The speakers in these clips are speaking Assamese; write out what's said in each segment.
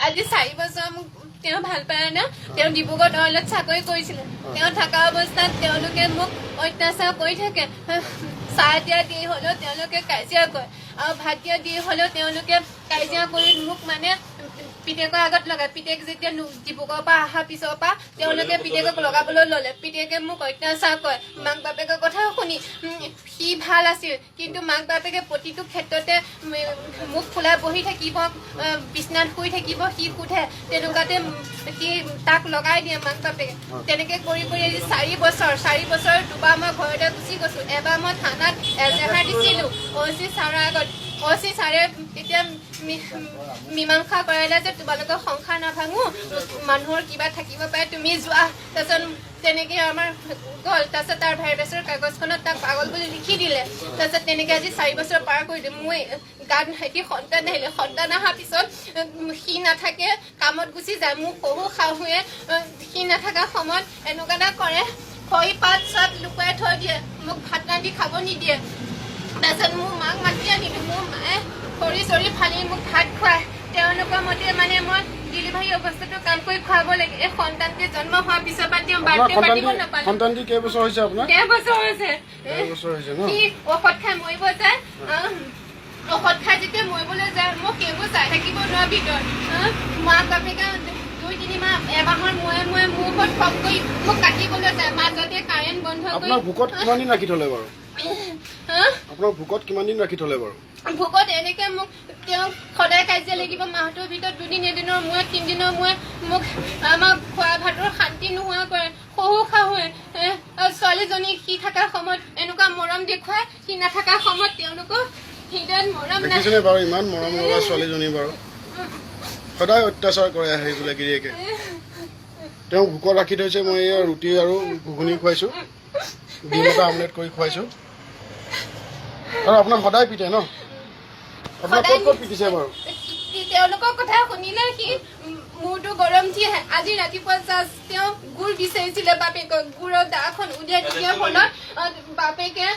আজি 4 বছৰ মোক তেওঁ ভাল পায় না তেওঁ ডিব্ৰুগড় অইলত চাকৰি কৰিছিলে তেওঁ থকা অৱস্থাত তেওঁলোকে মোক অত্যাচাৰ কৰি থাকে চাহ দিয়া দি হ'লেও তেওঁলোকে কাজিয়া কৰে আৰু ভাত দিয়া দি হ'লেও তেওঁলোকে কাজিয়া কৰি মোক মানে পিতেকৰ আগত লগায় পিতেক যেতিয়া ডিব্ৰুগড়ৰ পৰা অহাৰ পিছৰ পৰা তেওঁলোকে পিতেকক লগাবলৈ ল'লে পিতেকে মোক অত্যাচাৰ কৰে মাক বাপেকৰ কথা শুনি সি ভাল আছিল কিন্তু মাক বাপেকে প্ৰতিটো ক্ষেত্ৰতে মুখ খোলা বহি থাকিব বিছনাত শুই থাকিব সি সোধে তেনেকুৱাতে সি তাক লগাই দিয়ে মাক বাপেকে তেনেকে কৰি কৰি আজি 4 বছৰ দুবাৰ মই ঘৰতে গুচি গৈছো এবাৰ মই থানাত এজাহাৰ দিছিলো অচি ছাৰৰ আগত অচি ছাৰে তেতিয়া মীমাংসা কৰালে যে তোমালোকৰ সংসাৰ নাভাঙো মানুহৰ কিবা থাকিব পাৰে তুমি যোৱা তাৰপিছত তেনেকে আমাৰ গ'ল তাৰপিছত তাৰ ভাইৰাছৰ কাগজখনত তাক পাগল বুলি লিখি দিলে তাৰপিছত তেনেকে আজি 4 বছৰ পাৰ কৰিলো মই গাত ভাইটি সন্তান আহিলে সন্তান অহাৰ পিছত সি নাথাকে কামত গুচি যায় মোক সৰু শাহুৱে সি নাথাকা সময়ত এনেকুৱা এটা কৰে খৰি পাত চব লুকুৱাই থৈ দিয়ে মোক ভাত ৰান্ধি খাব নিদিয়ে তাৰপিছত মোৰ মাক মাতি আনিলো মোৰ মায়ে খৰি চৰি ফালি মোক ভাত খুৱায় তেওঁলোকৰ মতে মানে মই ডেলিভাৰী অৱস্থাটো কাম কৰি খুৱাব লাগে এই সন্তানটি জন্ম হোৱাৰ পিছৰ পৰা তেওঁ বাৰ্থডে পাতিব নাপালে সন্তানটি কেইবছৰ হৈছে আপোনাৰ 10 বছৰ হৈছে সি ঔষধ খাই মৰিব যায় ঔষধ খাই যেতিয়া মৰিবলৈ যায় মোক সেইবোৰ চাই থাকিব নোৱাৰা ভিতৰত মাক বাপেকে 2-3 মাহ এমাহৰ মূৰে মূৰে মোৰ ওপৰত খং কৰি মোক কাটিবলৈ যায় মাজতে কাৰেণ্ট বন্ধ কৰি আপোনাৰ ভোকত কিমান দিন ৰাখি থলে বাৰু আপোনাৰ ভোকত কিমান দিন ৰাখি থলে বাৰু ভোকত এনেকে মোক তেওঁ সদায় কাজিয়া লাগিব মাহটোৰ ভিতৰত 2 দিন এদিনৰ মূৰে 3 দিনৰ মূৰে মোক আমাৰ খোৱা ভাতৰ শান্তি নোহোৱা কৰে সৰু শাহুৱে ছোৱালীজনী সি থকা সময়ত এনেকুৱা মৰম দেখুৱাই সি নাথাকা সময়ত তেওঁলোকৰ হৃদয়ত মৰম নাই দেখিছেনে বাৰু ইমান মৰম লগা ছোৱালীজনী বাৰু সদায় অত্যাচাৰ কৰে সেইবিলাক গিৰিয়েকে তেওঁ ভোকত ৰাখি থৈছে মই এয়া ৰুটি আৰু ঘুগুনি খুৱাইছো ডিম এটা আমলেট কৰি খুৱাইছো আৰু আপোনাক সদায় পিটে ন আপোনাক ক'ত পিটিছে বাৰু তেওঁলোকৰ কথা শুনিলে সি মূৰটো গৰম উঠি আহে আজি ৰাতিপুৱা তেওঁ গুড় বিচাৰিছিলে বাপেকক গুড়ৰ দাখন উলিয়াই দিয়াৰ ফলত বাপেকে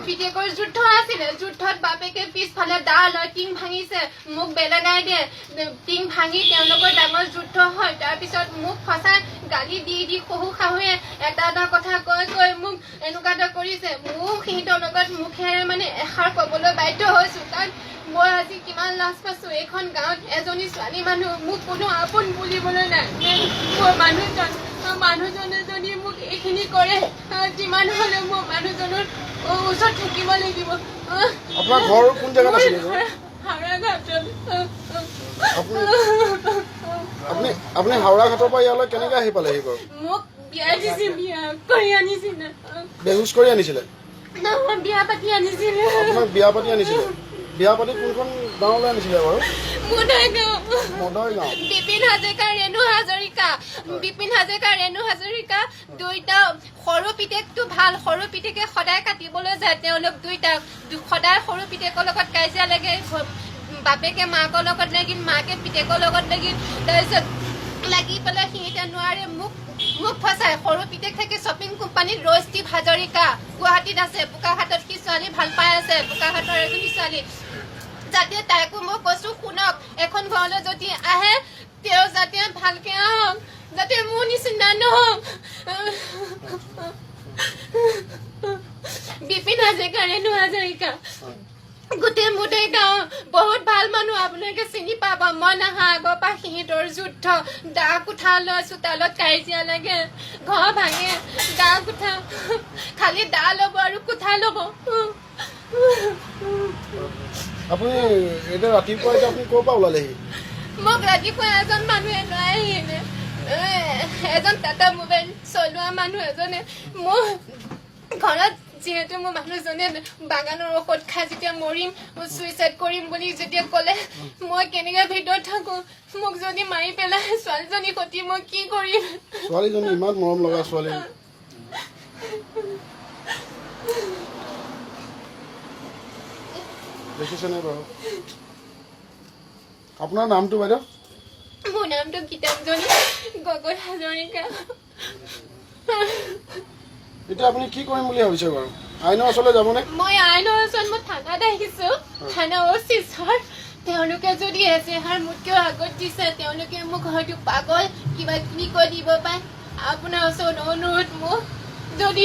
পিতেকৰ যুদ্ধ আছিলে যুদ্ধত বাপেকে পিছফালে দা লয় টিং ভাঙিছে মোক বেলেগাই দিয়ে টিং ভাঙি তেওঁলোকৰ ডাঙৰ যুদ্ধ হয় তাৰপিছত মোক ফচাই গালি দি শহু শাহুৱে এটা এটা কথা কৈ মোক এনেকুৱা এটা কৰিছে মোক সিহঁতৰ লগত মুখেৰে মানে এষাৰ ক'বলৈ বাধ্য হৈছো কাৰণ মই আজি কিমান লাজ পাইছো এইখন গাঁৱত এজনী ছোৱালী মানুহ মোক কোনো আপোন বুলিবলৈ নাই মোৰ মানুহজনে যদি মোক এইখিনি কৰে যিমান হলে মোৰ মানুহজনৰ ওচৰত থাকিব লাগিব আপোনাৰ ঘৰ কোন জেগাত আছিল আপুনি হাওৰা ঘাটৰ পৰা ইয়ালৈ কেনেকৈ আহি পালেহি বাৰু মোক বিয়া দিছে বিয়া কৰি আনিছিলে বেহুচ কৰি আনিছিলে বিয়া পাতি আনিছিলে আপোনাক বিয়া পাতি আনিছিলে বিয়া পাতি কোনখন গাঁৱলৈ আনিছিলে বাৰু মদৈ গাঁও বিপিন হাজৰিকা ৰেণু হাজৰিকা দুইটা সৰু পিতেকটো ভাল সৰু পিতেকে সদায় কাটিবলৈ যায় তেওঁলোক দুইটা সদায় সৰু পিতেকৰ লগত কাজিয়া লাগে বাপেকে মাকৰ লগত লাগিল মাকে পিতেকৰ লগত লাগিল তাৰপিছত লাগি পেলাই সি এতিয়া নোৱাৰে মোক ফচাই সৰু পিতেক থাকে শ্বপিং কোম্পানীত ৰজদীপ হাজৰিকা গুৱাহাটীত আছে বোকাখাটত সি ছোৱালী ভাল পাই আছে বোকাখাটৰ এজনী ছোৱালী যাতে তাইকো মই কৈছো শুনক এখন ঘৰলৈ যদি আহে তেওঁ যাতে ভালকে আহক যাতে মোৰ নিচিনা নহওক বিপিন হাজৰিকা ৰেণু হাজৰিকা গোটেই গাঁও বহুত ভাল মানুহ আপোনালোকে চিনি পাব মই নাহা আগৰ পৰা সিহঁতৰ যুদ্ধ দা কোঠা লৈ চোতালত কাজিয়া লাগে ঘৰ ভাঙে দা কোঠা খালি দা ল'ব আৰু কোঠা ল'ব আপুনি এতিয়া ৰাতিপুৱা আপুনি ক'ৰ পৰা ওলালেহি মোক ৰাতিপুৱা এজন মানুহে লৈ আহিলে এজন টাটা মোবাইল চলোৱা মানুহ এজনে মোৰ ঘৰত যিহেতু মোৰ মানুহজনে বাগানৰ ঔষধ খাই যেতিয়া মৰিম চুইচাইড কৰিম বুলি যেতিয়া ক'লে মই কেনেকৈ ভিতৰত থাকো মোক যদি মাৰি পেলাই ছোৱালীজনীৰ সৈতে মই কি কৰিম ছোৱালীজনী ইমান মৰম লগা ছোৱালী দেখিছেনে বাৰু আপোনাৰ নামটো বাইদেউ মোৰ নামটো গীতাঞ্জলি গগৈ হাজৰিকা এতিয়া আপুনি কি কৰিম বুলি ভাবিছে বাৰু আইনৰ ওচৰলৈ যাবনে মই আইনৰ ওচৰত মই থানাত আহিছো থানা অচিছৰ তেওঁলোকে যদি এজেহাৰ মোতকেও আগত দিছে তেওঁলোকে মোক হয়তো পাগল কিবা কিবি কৈ দিব পাৰে আপোনাৰ ওচৰত অনুৰোধ মোক যদি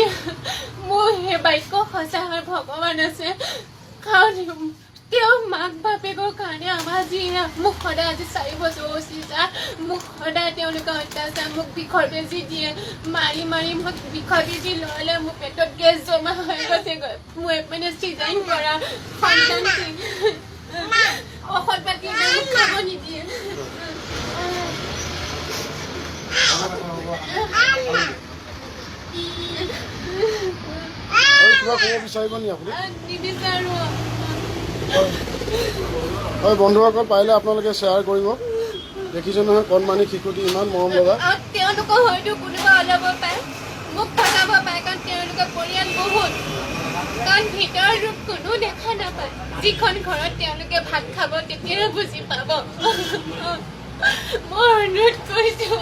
মোৰ সেই বাক্য সঁচা হয় ভগৱান আছে কাৰণ তেওঁ মাক বাপেকৰ কাৰণে আমাৰ যি মোক সদায় আজি 4 বছৰ হৈছে মোক সদায় তেওঁলোকে অত্যাচাৰ মোক বিষৰ বেজি দিয়ে মাৰি মাৰি মোক বিষৰ বেজি ল'লে মোৰ পেটত গেছ জমা হৈ গৈছেগৈ মোৰ মানে চিজাৰিং কৰা সন্তান ঔষধ পাতি খাব নিদিয়ে কিবা ক'ব বিচাৰিব নি আপুনি নিবিচাৰো হয় বন্ধুসকল পাৰিলে আপোনালোকে শ্বেয়াৰ কৰিব দেখিছে নহয় কণমানি শিশুটি ইমান মৰম লগা তেওঁলোকৰ হয়তো কোনোবা ওলাব পাৰে মোক পঠাব পাৰে কাৰণ তেওঁলোকৰ পৰিয়াল বহুত কাৰণ ভিতৰৰ ৰূপ কোনো দেখা নাপায় যিখন ঘৰত তেওঁলোকে ভাত খাব তেতিয়াহে বুজি পাব মই অনুৰোধ কৰিছোঁ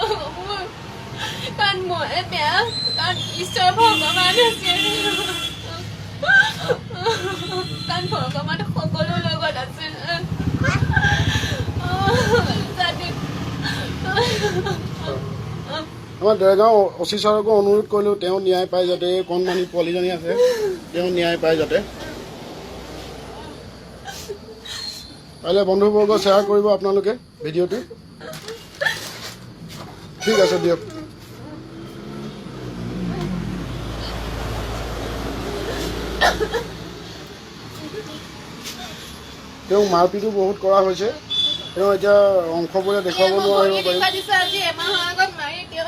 কাৰণ মই বেয়া কাৰণ ঈশ্বৰ ভগৱান আছে কাৰণ ভগৱান সকলো লগত আছে আমাৰ দেৰগাঁও অচি ছাৰকো অনুৰোধ কৰিলোঁ তেওঁ ন্যায় পায় যাতে কণমানি পোৱালীজনী আছে তেওঁ ন্যায় পায় যাতে পাৰিলে বন্ধুবৰ্গ শ্বেয়াৰ কৰিব আপোনালোকে ভিডিঅ'টো ঠিক আছে দিয়ক তেওঁক মাৰপিটো বহুত কৰা হৈছে তেওঁ এতিয়া অংশবোৰে দেখুৱাব নোৱাৰিব পাৰিম